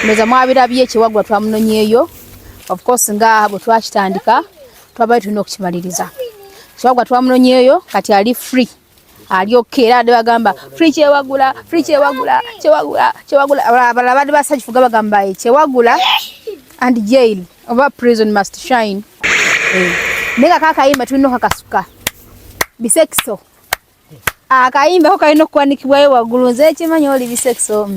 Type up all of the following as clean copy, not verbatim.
Noza mwabirabye kyewagula twamunonyeeyo. Of course nga bwe twakitandika twabaye tulina okukimaliriza. Kyewagula twamunonyeeyo kati ali free. Ali okay era ade bagamba free kyewagula, free kyewagula, kyewagula. Abadde basajifuga bagamba kyewagula and jail oba prison must shine. Nega kakayimba tulina okakasuka. Bisekso. Akayimba kalina okwanikibwayo waggulu nze ekimanyi oli bisekso.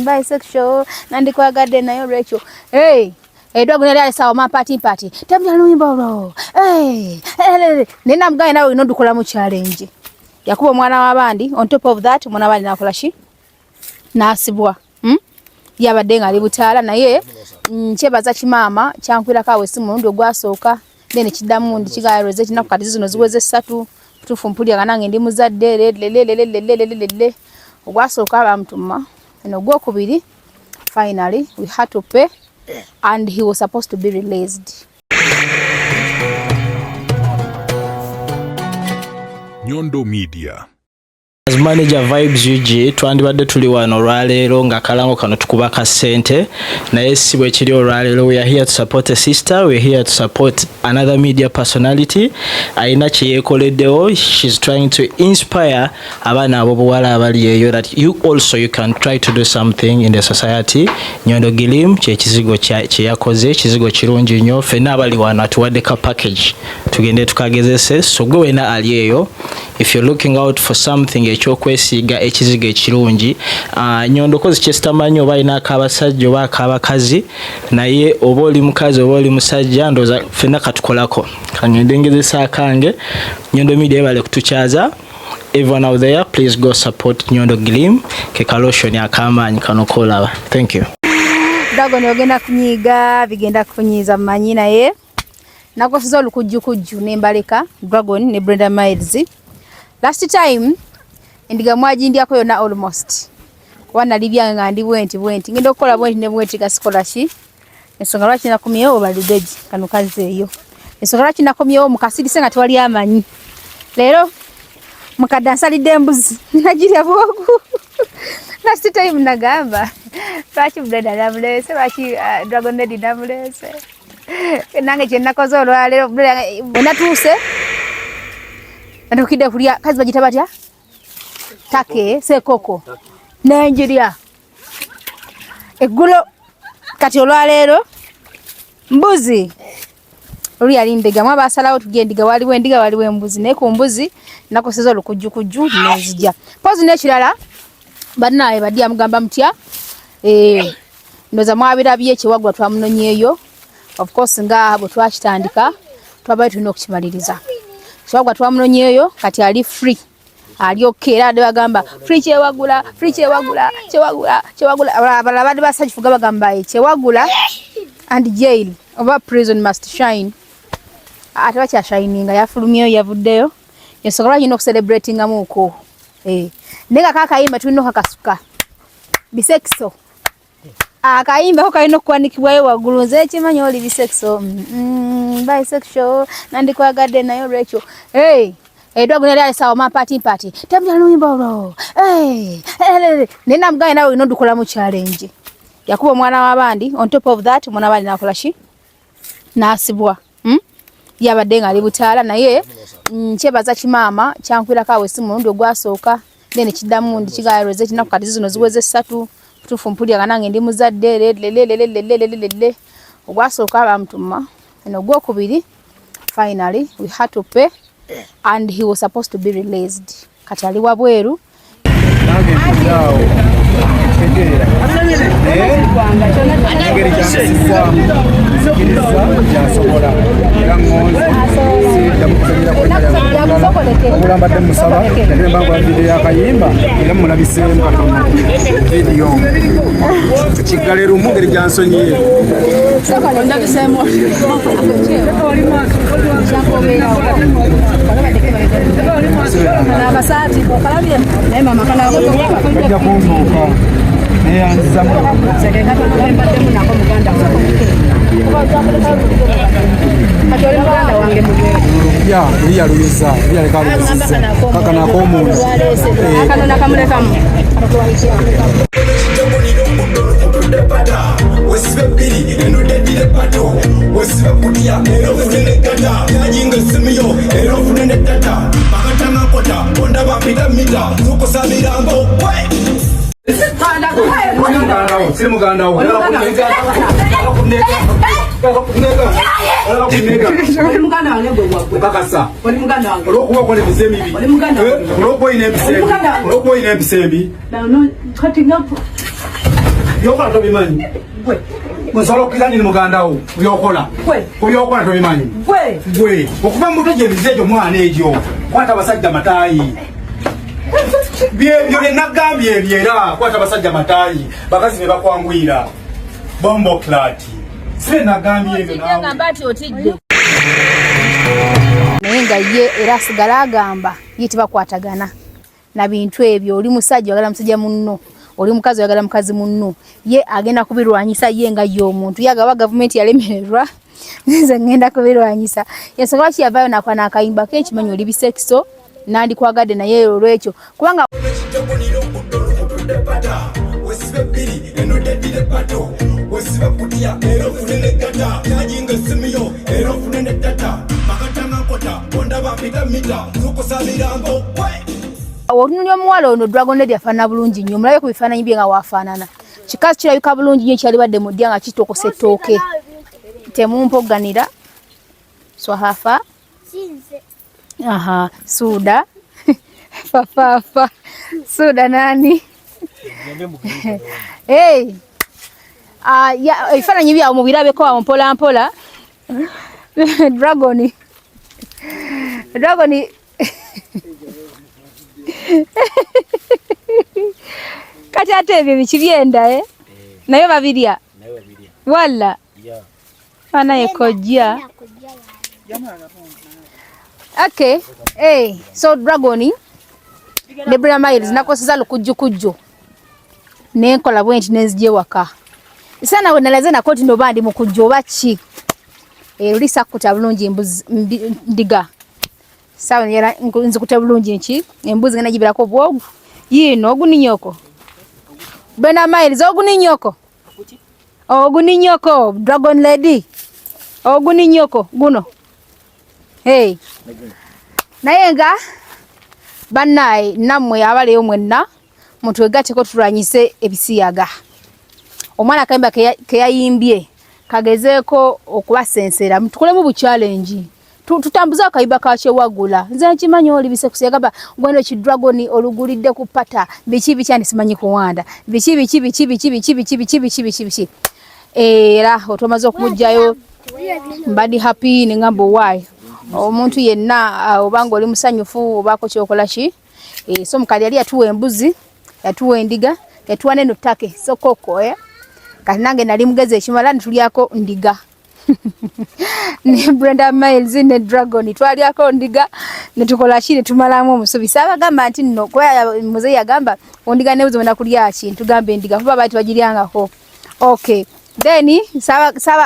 Bisexual nandikwagadde nayo Rachel. Edwago nali alisawa mapati mpati. Tabya luyimba olwo. Nena mgaye nawe ino dukola mu challenge. Yakuba mwana wabandi on top of that mwana wabandi nakola shi. Nasibwa. Yabadde nga ali butaala naye kyebaza kimama kyankwira kawe simu ndo gwasooka. Then kidamu ndi Nyondo Rozet na kukati zino ziweze 3 tufu mpulya kanange ndi muzadde lele ogwasooka abamutuma eno gwokubiri finally we had to pay and he was supposed to be released. Nyondo Media. As manager Vibes UG twandibadde tuli wano olwaleero nga kalango kano tukuba ka ssente naye si bwe kiri olwaleero. We are here to support a sister, we are here to support another media personality ayina kye yeekoleddewo. She's trying to inspire abaana ab'obuwala abali eyo that you also you can try to do something in the society. Nyondo Gilim kyekizigo kye yakoze, ekizigo kirungi nnyo. Ffenna abali wano atuwadde ka package tugende tukagezese. So gwe wena ali eyo, if you're looking out for something ekyokwesiiga ekizigo ekirungi, Nyondo kozi kyesitamanyi oba alina akabasajja oba akabakazi, naye oba oli mukazi oba oli musajja ndooza ffenna katukolako. Kangende ngezesa akange. Nyondo Media ebale kutukyaza. Everyone out there, please go support Nyondo Gilim ke kaloshoni akamaanyi kano kolaba. Thank you. Dago nyogenda kunyiga bigenda kunyiza manyi naye nakofiza olukujjukujju nembaleka Dragon ne Brenda Miles. Last time endiga mwaji ndiako yona almost wana libya nga ndi bwenti ngendo okukola bwenti ne bwenti ga scholarship ensonga lwaki nakomyewo balideji kano kaze eyo ensonga lwaki nakomyewo mukasiri nga twali amanyi leero mukadansa lidembuzi najirya bwogu. Last time nagamba lwaki Brenda namulese lwaki Dragon Lady namulese nange kye nakoze olwaleero onatuuse ndokide kulya kazi bagita batya take sekoko nenjirya eggulo kati olwaleero mbuzi oli ali ndiga mwa basalawo tugendiga waliwo endiga waliwo embuzi naye ku mbuzi nakoseza olukujjukujju nezijja pozi n'ekirala bannaye badya mugamba mutya ndoza mwabirabye kyewagula twamunonyeeyo. Of course nga bwe twakitandika twabaye tulina okukimaliriza. Kyewagula twamunonyeeyo kati ali free. Ali okay era ade bagamba free kyewagula, free kyewagula, kyewagula. Abadde basajifuga bagamba kyewagula and jail oba prison must shine. Ate bakya shininga yafulumyeyo yavuddeyo. Ensonga lwaki n'okucelebrating amuuko. Nega kakayimba tulina okakasuka. Bisekso. Akayimba kalina okwanikibwayo waggulu nze ekimanyi oli bisekso. Bisexual nandikwagadde nayo Rachel. Edwago nali alisawa mapati mpati. Tabya luyimba olwo. Nena mgaye nawe ino dukola mu challenge. Yakuba mwana wabandi on top of that mwana wabandi nakola shi. Nasibwa. Yabadde nga ali butaala naye kyebaza kimama kyankwira kawe simu ndo gwasooka. Then kidamu ndi Nyondo Rozet na kukati zino ziweze 3 tufu mpulya kanange ndi muzadde lele ogwasooka abamutuma eno gwokubiri finally we had to pay and he was supposed to be released. Kati ali wabweru Olambadde musaba nemba kwa video yakayimba era mulabisemu katono video kigalero mungeri jansonyi soko ndabisemu na basati kwa kalabye na mama kana kujja kumbuka neyanziza mu sereka tulembadde mu nako muganda Kachori muganda wange mugwe ya iliya luyiza iliya kalisiza kaka nakomuntu akano nakamulekamu Musolo kizani ni muganda wo uyokola uyokola to bimanyi gwe okuva mutoje bizejo mwana ejo kwata basajja matayi byo nagambye ebyera kwata basajja matayi bakazi ne bakwangwira bombo klati se nagambye ebyo nawe ngamba ati otidde nenga ye era sigala agamba yiti bakwatagana na bintu ebyo oli musajja wagala musajja munno oli mukazi wagala mukazi munno ye agenda kubirwanyisa ye nga y'omuntu yagaba government yalemererwa nze ngenda kubirwanyisa yesanga ki yavayo nakwana akayimba kekimanyi oli bisekso nandi kwagadde naye olwekyo kubanga Otunuli omuwala ono Dragon Lady afaana bulungi nnyo mulabe ku bifaananyi bye nga waafaanana kikazi kirabika bulungi nnyo kyali badde mu ddya nga kitokose ettooke temumpoganira swahafa aha suuda fafafa suuda nani hey ebifaananyi byawo mubirabeko awo mpola mpola Dragoni kati ate ebyo bikibyenda nayo babirya wala ana ekojja okay so Dragoni Debra Miles nakoseza lukujjukujjo nenkola bwenti nenzije waka sana wenalaze na koti ndo bandi mukujjo baki ulisa kutabulungi ndiga sawa yera nzi kutabulungi nchi embuzi ngana jibirako bwogu yino oguninyoko Bena Miles oguninyoko oguninyoko Dragon Lady oguninyoko guno hey nayenga banai namwe abale omwenna mutwegate ko turanyise ebisiyaga omwana kayimba keyayimbye kagezeko okubasensera mutukolemu bu challenge tutambuza akayimba ka kyewagula nze nkimanyi oli bisekuse yagamba gweno ki Dragon olugulidde ku pata bichi bichani simanyi kuwanda bichi era otomaze okujjayo mbadi happy ningambo why omuntu yenna obanga oli musanyufu obako kyokola ki so mukali yali yatuwa embuzi yatuwa endiga yatuwa neno ttake so koko kati nange nali mugeze ekimala nitulyako ndiga ne Brenda Miles ne Dragon twalyako ndiga netukola ki netumalamu omusubi saba gamba nti nno kwa muzeyi agamba ondiga nebuzo wenda kulya ki tugambe ndiga kuba bati bagiryangako okay then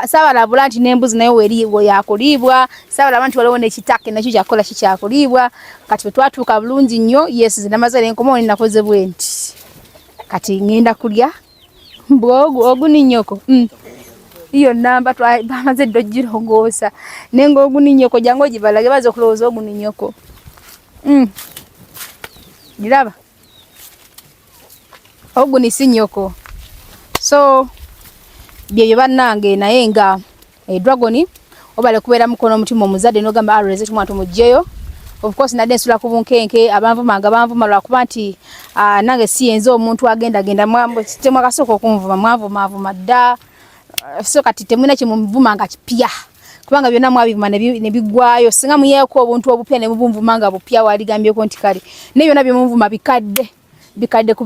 sawa labula nti nembuzi nayo weriwo yakulibwa sawa labantu waliwo nekitake nakyo kyakola kikyakulibwa kati twatuuka bulungi nnyo yes zinamazale enkomo ninakoze bwenti kati ngenda kulya bwogu oguninyoko iyo namba twamaze dojirongoosa nengo oguninyoko jango jibalage bazo kuloza oguninyoko diraba ogunisinyoko so bye bannange naye nga Dragon obale kubeera mukono omutima omuzadde n'ogamba Rozet mwantu mujjeyo of course nadde nsula ku bunkenke abanvuma lwakuba nti nange siyenze omuntu agenda mwambo temwa kasoko okunvuma mwavuma dda so kati temwina kimuvuma nga kipya kubanga byonna mwabivuma ne bigwayo singa muyeko obuntu obupya ne mubumvuma nga bupya waligambyeko nti kale ne byonna byemuvuma bikadde ku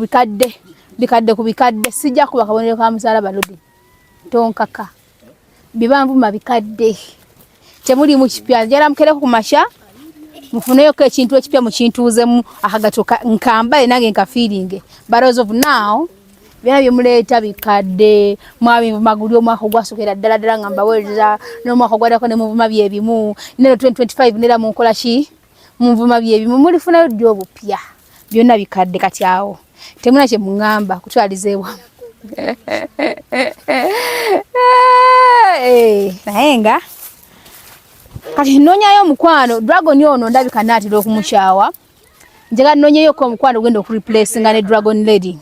bikadde sijja kuba kabonero ka musalaba lodi tonkaka bibanvuma bikadde temuli mu kipya jara mukereko kumasha mufuneyo ko ekintu ekipya mu kintuuzemu akagatoka nkamba nange nka feeling but as of now byana byemuleta bikadde mwabivuma guli omwaka gwasokera ddala ngamba weza no mwaka gwadako ne muvuma byebimu ne 2025 nera mu nkola ki muvuma byebimu mulifunayo ddyo obupya byonna bikadde kati awo temuna kye mungamba kutwalizeewa nayenga kati nonyayo mukwano Dragon ono ndabika natira okumushawa njega nonyeyo ko mukwano gwendo ku replace nga ne Dragon Lady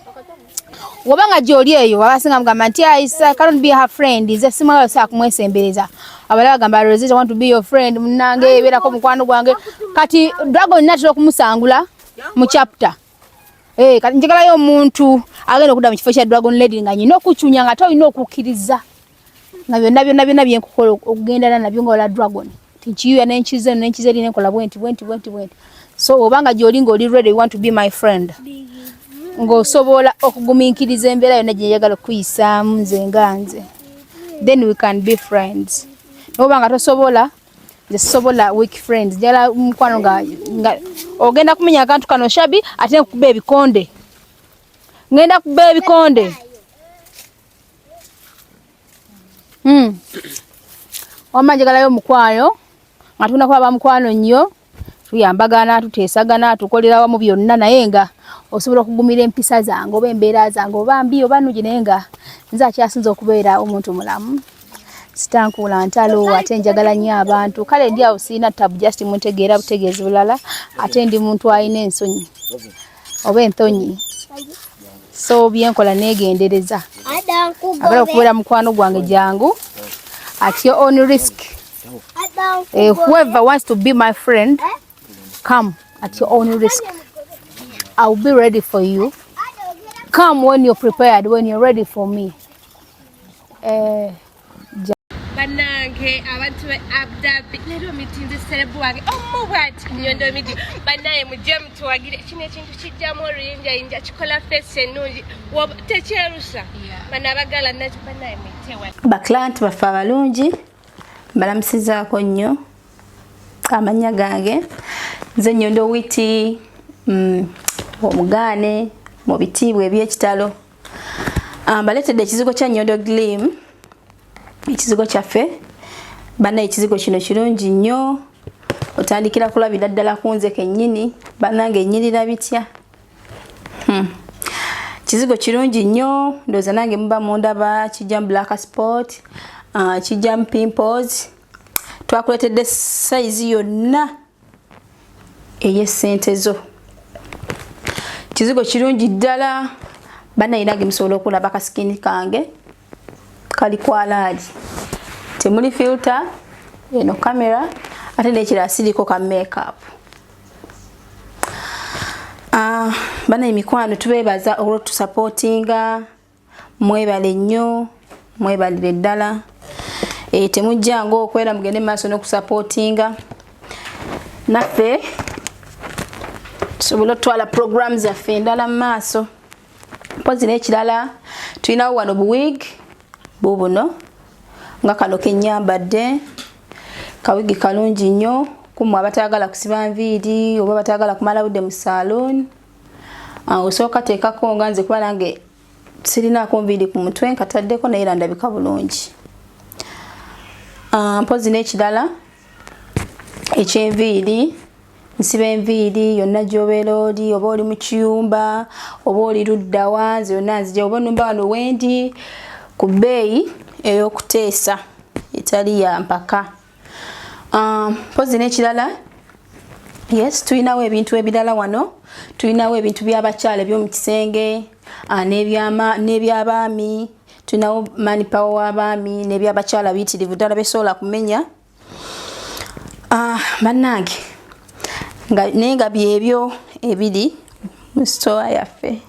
wabanga gyoli eyo abasinga mugamba nti I can't be her friend nze simala sa kumwesembereza abalala gamba Rozet I want to be your friend munange eberako mukwano gwange kati Dragon natira okumusangula mu chapter kati njagalayo omuntu agenda okudda mu kifo kya Dragon Lady nga nyina okuchunya nga toyina okukkiriza nga byonna byenkukola okugenda nabyo nga Dragon tinchiyo n'enkize nenkola bwenti so obanga gyoli ng'oli ready you want to be my friend ng'osobola okugumiikiriza embeera yonna gye njagala okuyisaamu nze nganze then we can be friends nobanga tosobola nze sobola weak friends njagala mukwano nga ogenda kumenya akantu kano shabi ate nkukuba ebikonde ngenda kuba ebikonde wamma njagalayo mukwano nga tugenda kuba mukwano nnyo tuyambagana tuteesagana tukolera wamu byonna naye nga osobola okugumira empisa zange oba embeera zange oba mbi oba nnungi naye nga nze akyasinza okubeera omuntu mulamu sitankula ntalo ate njagala nnyo abantu kale ndi awo siina tabu just muntegeera butegeezi bulala ate ndi muntu alina ensonyi oba entonyi so byenkola neegendereza agala okubeera mukwano gwange jangu at your own risk. Whoever wants to be my friend, come at your own risk. I'll be ready for you. Come when you're prepared, when you're ready for me. Banange abantu abdabi lero mitinze serebu wange omubati Nyondo Media banaye muje mtuwagire kino ekintu kijjamu oluyinja kikola face enungi tekyerusa banabagala nakyo banaye mitewa baklant bafa balungi balamusizaako nnyo amanya gange nze Nyondo witi omugane mu bitiibwa eby'ekitalo baletedde ekizigo kya Nyondo Glim ekizigo kyaffe bana ekizigo kino kirungi nnyo otandikira kulabira ddala kunze kennyini banange ennyirira bitya kizigo kirungi nnyo ndooza nange muba mundaba kijjamu black spot kijjamu pimples twakuletedde size yonna ey'essente zo kizigo kirungi ddala bana irange musobola okulaba kasikini kange kali kwalaali temuli filter eno camera ate nekira siliko ka makeup bana emikwano tubebaza olwo supportinga mwebale nnyo mwebalire ddala temujjanga okwera mugende maaso n'okusupportinga naffe tusobola otwala programs zaffe endala mu maaso mpozi n'ekirala tulinawo wano buwig bubuno nga kano kenyambadde kawigi kalungi nnyo kumwe abatagala kusiba nviiri oba batagala kumala budde mu salon osooka teekako nga nze kuba nange sirinaako nviiri ku mutwe nkataddeko naye era ndabika bulungi mpozi n'ekirala ekyenviiri nsiba enviiri yonna gy'obeera oli oba oli mu kiyumba oba oli luddawa nze yonna nzija oba nnumba wano wendi ku bbeeyi ey'okuteesa etali ya mpaka mpozi n'ekirala yes tulinawo ebintu ebirala wano tulinawo ebintu by'abakyala eby'omu kisenge n'ebyabaami tulinawo manipawa w'abaami n'ebyabakyala biyitirivu ddala besobola kumenya bannange naye nga byebyo ebiri mu sitowa yaffe